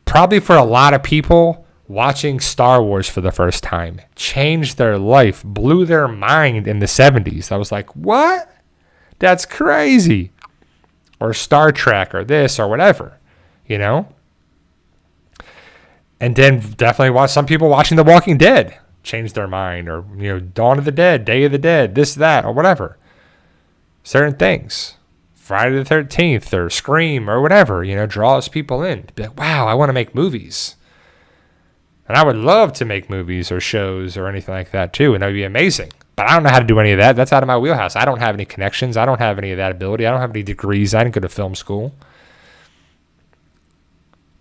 probably for a lot of people, watching Star Wars for the first time changed their life, blew their mind in the 70s. I was like, what? That's crazy. Or Star Trek or this or whatever, you know? And then definitely some people watching The Walking Dead changed their mind, or, you know, Dawn of the Dead, Day of the Dead, this, that, or whatever. Certain things. Friday the 13th or Scream or whatever, you know, draws people in. Be like, wow, I want to make movies. And I would love to make movies or shows or anything like that too, and that would be amazing. But I don't know how to do any of that. That's out of my wheelhouse. I don't have any connections. I don't have any of that ability. I don't have any degrees. I didn't go to film school.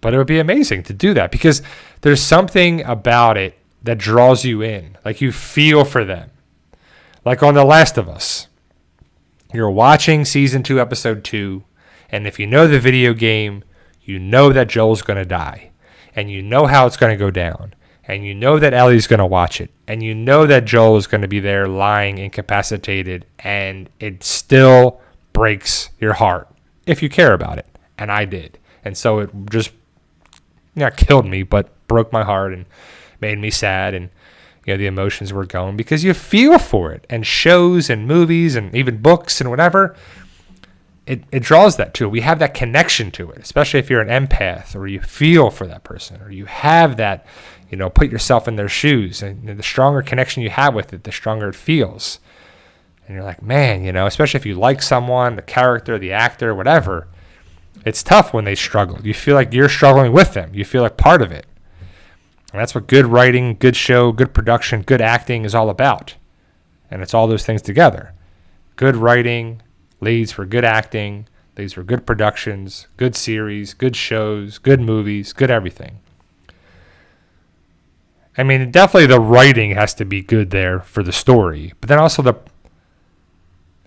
But it would be amazing to do that, because there's something about it that draws you in. Like, you feel for them. Like on The Last of Us. You're watching season 2, episode 2, and if you know the video game, you know that Joel's going to die. And you know how it's going to go down. And you know that Ellie's going to watch it. And you know that Joel is going to be there lying incapacitated. And it still breaks your heart if you care about it. And I did. And so it just not killed me, but broke my heart and made me sad. And, you know, the emotions were going, because you feel for it. And shows and movies and even books and whatever, it draws that to it. We have that connection to it, especially if you're an empath, or you feel for that person, or you have that, you know, put yourself in their shoes. And the stronger connection you have with it, the stronger it feels. And you're like, man, you know, especially if you like someone, the character, the actor, whatever, it's tough when they struggle. You feel like you're struggling with them. You feel like part of it. And that's what good writing, good show, good production, good acting is all about. And it's all those things together. Good writing leads for good acting, leads for good productions, good series, good shows, good movies, good everything. I mean, definitely the writing has to be good there for the story, but then also the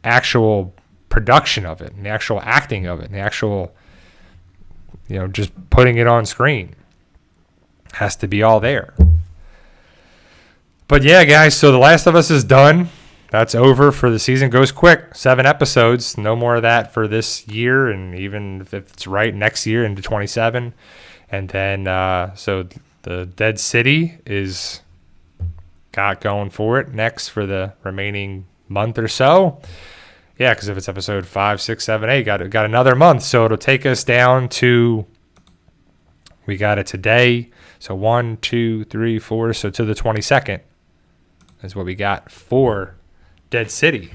actual production of it, and the actual acting of it, and the actual just putting it on screen. Has to be all there. But yeah, guys, so The Last of Us is done. That's over for the season. Goes quick. 7 episodes. No more of that for this year, and even if it's right, next year into 27. And then, so the Dead City is got going for it next for the remaining month or so. Yeah, because if it's episode 5, 6, 7, 8, got another month. So it'll take us down to, we got it today. So 1, 2, 3, 4. So to the 22nd is what we got for Dead City.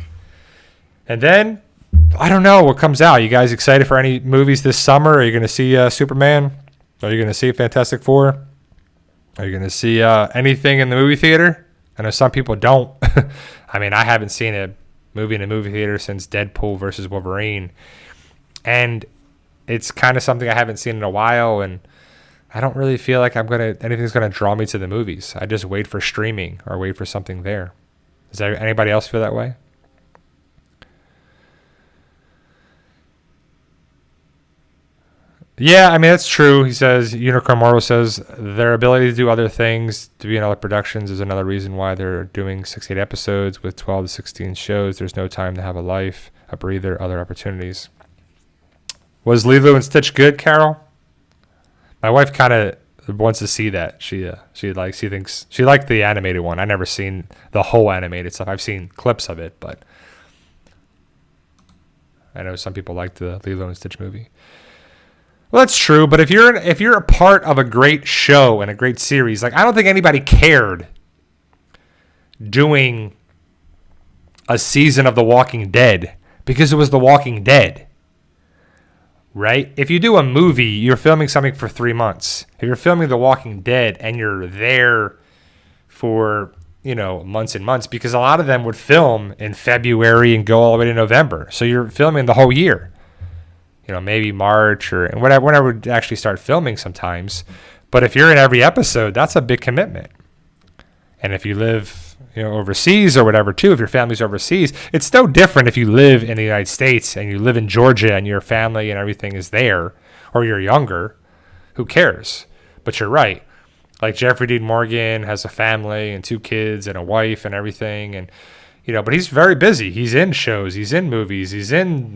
And then, I don't know what comes out. You guys excited for any movies this summer? Are you going to see Superman? Are you going to see Fantastic Four? Are you going to see anything in the movie theater? I know some people don't. I mean, I haven't seen a movie in a movie theater since Deadpool versus Wolverine. And it's kind of something I haven't seen in a while, and I don't really feel like anything's going to draw me to the movies. I just wait for streaming or wait for something there. Does anybody else feel that way? Yeah, I mean, that's true. He says, Unicorn Marvel says, their ability to do other things, to be in other productions, is another reason why they're doing 68 episodes with 12 to 16 shows. There's no time to have a life, a breather, other opportunities. Was Lilo and Stitch good, Carol? My wife kind of wants to see that. She thinks she liked the animated one. I never seen the whole animated stuff. I've seen clips of it, but I know some people liked the Lilo and Stitch movie. Well, that's true, but if you're a part of a great show and a great series, like, I don't think anybody cared doing a season of The Walking Dead because it was The Walking Dead, right? If you do a movie, you're filming something for 3 months. If you're filming The Walking Dead and you're there for, months and months, because a lot of them would film in February and go all the way to November. So you're filming the whole year. Maybe March or whenever we actually start filming sometimes. But if you're in every episode, that's a big commitment. And if you live, overseas or whatever too, if your family's overseas, it's no different if you live in the United States and you live in Georgia and your family and everything is there, or you're younger. Who cares? But you're right. Like Jeffrey Dean Morgan has a family and 2 kids and a wife and everything. And, but he's very busy. He's in shows. He's in movies. He's in,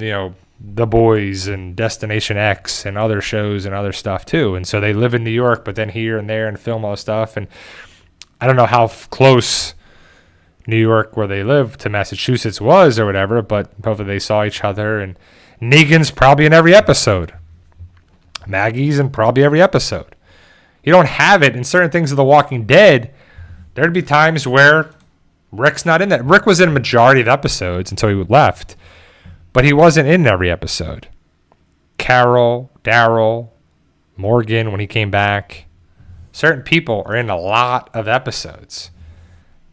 The Boys and Destination X and other shows and other stuff too. And so they live in New York, but then here and there and film all this stuff. And I don't know how close New York, where they live, to Massachusetts was or whatever, but hopefully they saw each other. And Negan's probably in every episode. Maggie's in probably every episode. You don't have it in certain things of The Walking Dead. There'd be times where Rick's not in that. Rick was in a majority of episodes until he left. But he wasn't in every episode. Carol, Daryl, Morgan when he came back. Certain people are in a lot of episodes.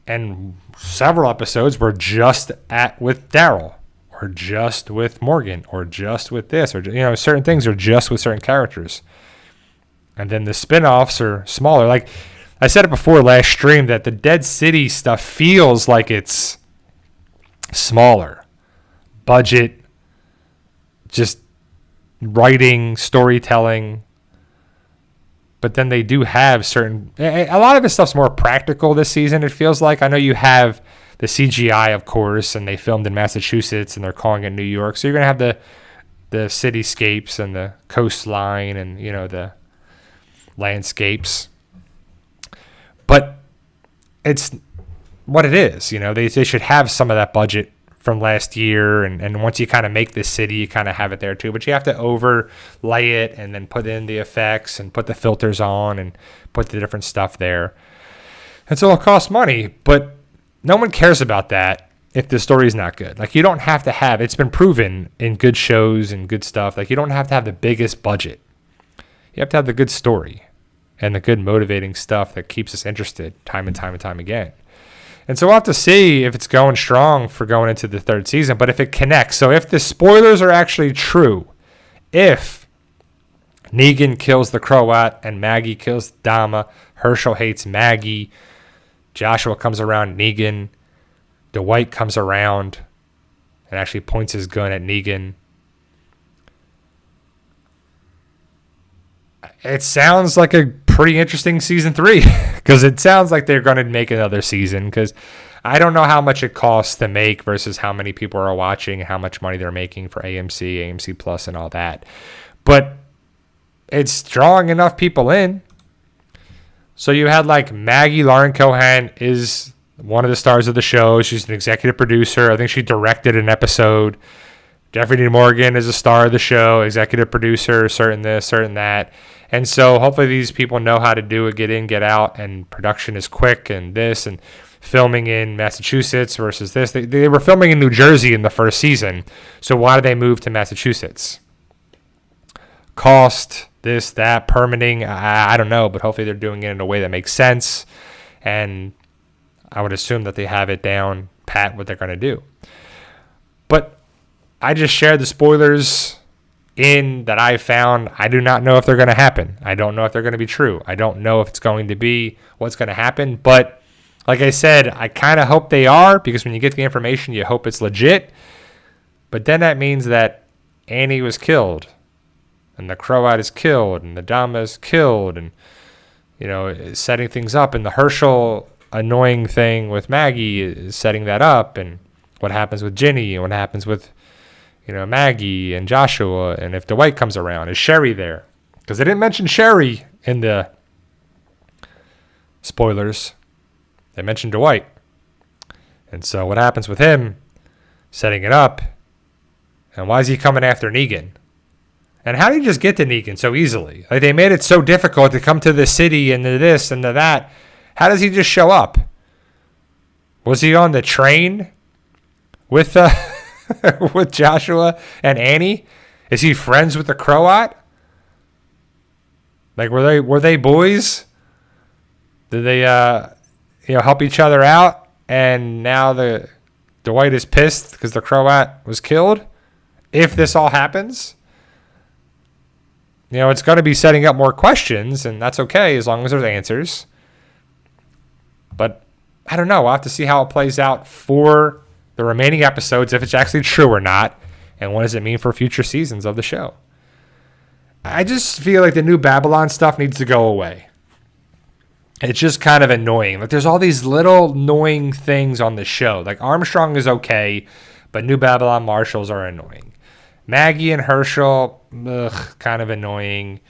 And several episodes were just with Daryl. Or just with Morgan. Or just with this. Or, certain things are just with certain characters. And then the spin-offs are smaller. Like I said it before last stream, that the Dead City stuff feels like it's smaller. Budget, just writing, storytelling. But then they do have a lot of this stuff's more practical this season, it feels like. I know you have the CGI, of course, and they filmed in Massachusetts and they're calling it New York. So you're going to have the cityscapes and the coastline and, the landscapes. But it's what it is. They should have some of that budget from last year, and once you kind of make this city, you kind of have it there too. But you have to overlay it and then put in the effects and put the filters on and put the different stuff there. And so it costs money, but no one cares about that if the story is not good. Like, you don't have to have, it's been proven in good shows and good stuff, like, you don't have to have the biggest budget. You have to have the good story and the good motivating stuff that keeps us interested time and time and time again. And so we'll have to see if it's going strong for going into the 3rd season, but if it connects. So if the spoilers are actually true, if Negan kills the Croat and Maggie kills Dama, Herschel hates Maggie, Joshua comes around Negan, Dwight comes around and actually points his gun at Negan. it sounds like a pretty interesting season 3 because it sounds like they're going to make another season, because I don't know how much it costs to make versus how many people are watching, how much money they're making for AMC Plus and all that. But it's drawing enough people in. So you had like Maggie Lauren Cohen is one of the stars of the show. She's an executive producer. I think she directed an episode. Jeffrey Dean Morgan is a star of the show, executive producer, certain this, certain that. And so hopefully these people know how to do it, get in, get out, and production is quick and this, and filming in Massachusetts versus this. They were filming in New Jersey in the first season. So why did they move to Massachusetts? Cost, this, that, permitting, I don't know, but hopefully they're doing it in a way that makes sense. And I would assume that they have it down pat what they're going to do. But I just shared the spoilers in that I found. I do not know if they're going to happen. I don't know if they're going to be true. I don't know if it's going to be what's going to happen. But like I said, I kind of hope they are, because when you get the information, you hope it's legit. But then that means that Annie was killed, and the Croat is killed, and the Dama is killed, and, you know, setting things up. And the Herschel annoying thing with Maggie is setting that up. And what happens with Ginny, and what happens with, you know, Maggie and Joshua, and if Dwight comes around, is Sherry there? Because they didn't mention Sherry in the spoilers. They mentioned Dwight. And so what happens with him setting it up? And why is he coming after Negan? And how did he just get to Negan so easily? Like, they made it so difficult to come to the city and to this and to that. How does he just show up? Was he on the train with with Joshua and Annie? Is he friends with the Croat? Like, were they boys? Did they help each other out? And now the Dwight is pissed because the Croat was killed. If this all happens, you know, it's going to be setting up more questions, and that's okay as long as there's answers. But I don't know. We'll have to see how it plays out for the remaining episodes, if it's actually true or not, and what does it mean for future seasons of the show. I just feel like the New Babylon stuff needs to go away. It's just kind of annoying. Like, there's all these little annoying things on the show. Like, Armstrong is okay, but New Babylon marshals are annoying. Maggie and Herschel, kind of annoying.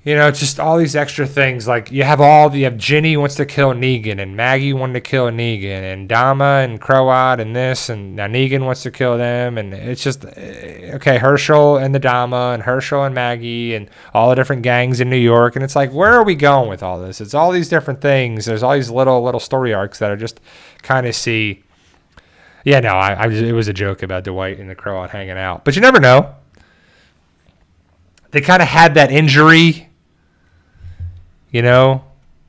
You know, it's just all these extra things. Like, you have Ginny wants to kill Negan, and Maggie wanted to kill Negan, and Dama and Croat and this, and now Negan wants to kill them. And it's just, okay, Herschel and the Dama, and Herschel and Maggie, and all the different gangs in New York. And it's like, where are we going with all this? It's all these different things. There's all these little story arcs that are just kind of see. Yeah, no, it was a joke about Dwight and the Croat hanging out. But you never know. They kind of had that injury. You know,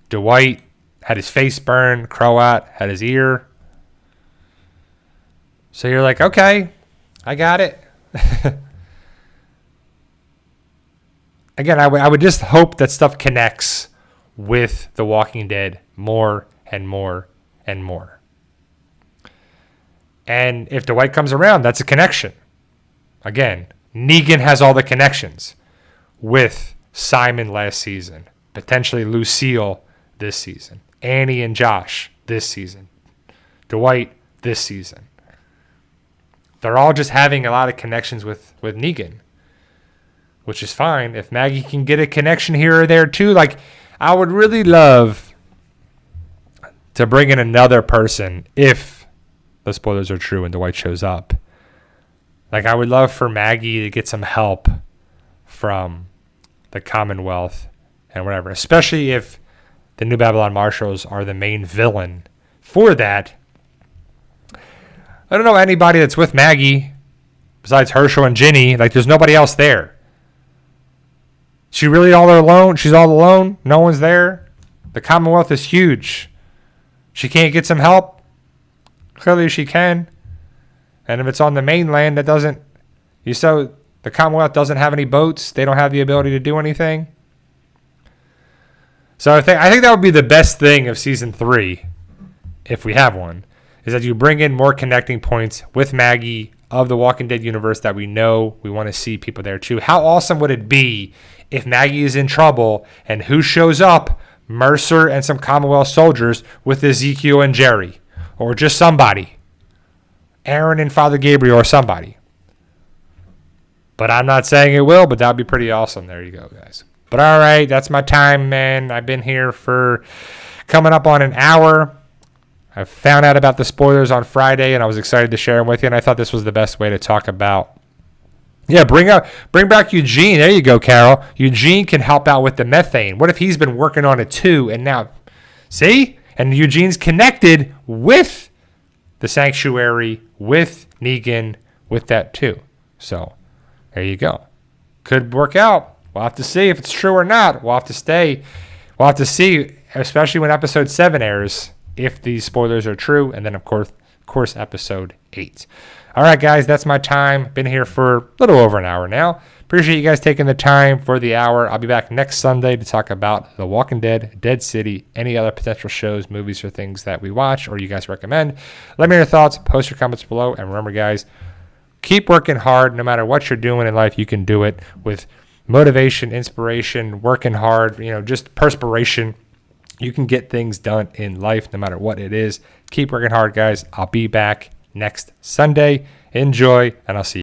Dwight had his face burned. Croat had his ear. So you're like, okay, I got it. Again, I would just hope that stuff connects with The Walking Dead more and more and more. And if Dwight comes around, that's a connection. Again, Negan has all the connections with Simon last season. Potentially Lucille this season. Annie and Josh this season. Dwight this season. They're all just having a lot of connections with Negan, which is fine. If Maggie can get a connection here or there too, like, I would really love to bring in another person if the spoilers are true and Dwight shows up. Like, I would love for Maggie to get some help from the Commonwealth and whatever, especially if the New Babylon Marshals are the main villain for that. I don't know anybody that's with Maggie besides Herschel and Ginny. Like, there's nobody else there. She really all alone? She's all alone? No one's there? The Commonwealth is huge. She can't get some help? Clearly she can. And if it's on the mainland, that doesn't... the Commonwealth doesn't have any boats. They don't have the ability to do anything. So I think that would be the best thing of season 3, if we have one, is that you bring in more connecting points with Maggie of the Walking Dead universe that we know we want to see people there too. How awesome would it be if Maggie is in trouble, and who shows up? Mercer and some Commonwealth soldiers with Ezekiel and Jerry, or just somebody. Aaron and Father Gabriel or somebody. But I'm not saying it will, but that would be pretty awesome. There you go, guys. But all right, that's my time, man. I've been here for coming up on an hour. I found out about the spoilers on Friday, and I was excited to share them with you, and I thought this was the best way to talk about. Yeah, bring back Eugene. There you go, Carol. Eugene can help out with the methane. What if he's been working on it too, and now, see? And Eugene's connected with the sanctuary, with Negan, with that too. So there you go. Could work out. We'll have to see if it's true or not. We'll have to see, especially when episode 7 airs, if these spoilers are true. And then, of course, episode 8. All right, guys, that's my time. Been here for a little over an hour now. Appreciate you guys taking the time for the hour. I'll be back next Sunday to talk about The Walking Dead, Dead City, any other potential shows, movies, or things that we watch or you guys recommend. Let me know your thoughts. Post your comments below. And remember, guys, keep working hard. No matter what you're doing in life, you can do it with motivation, inspiration, working hard, just perspiration. You can get things done in life no matter what it is. Keep working hard, guys. I'll be back next Sunday. Enjoy, and I'll see you.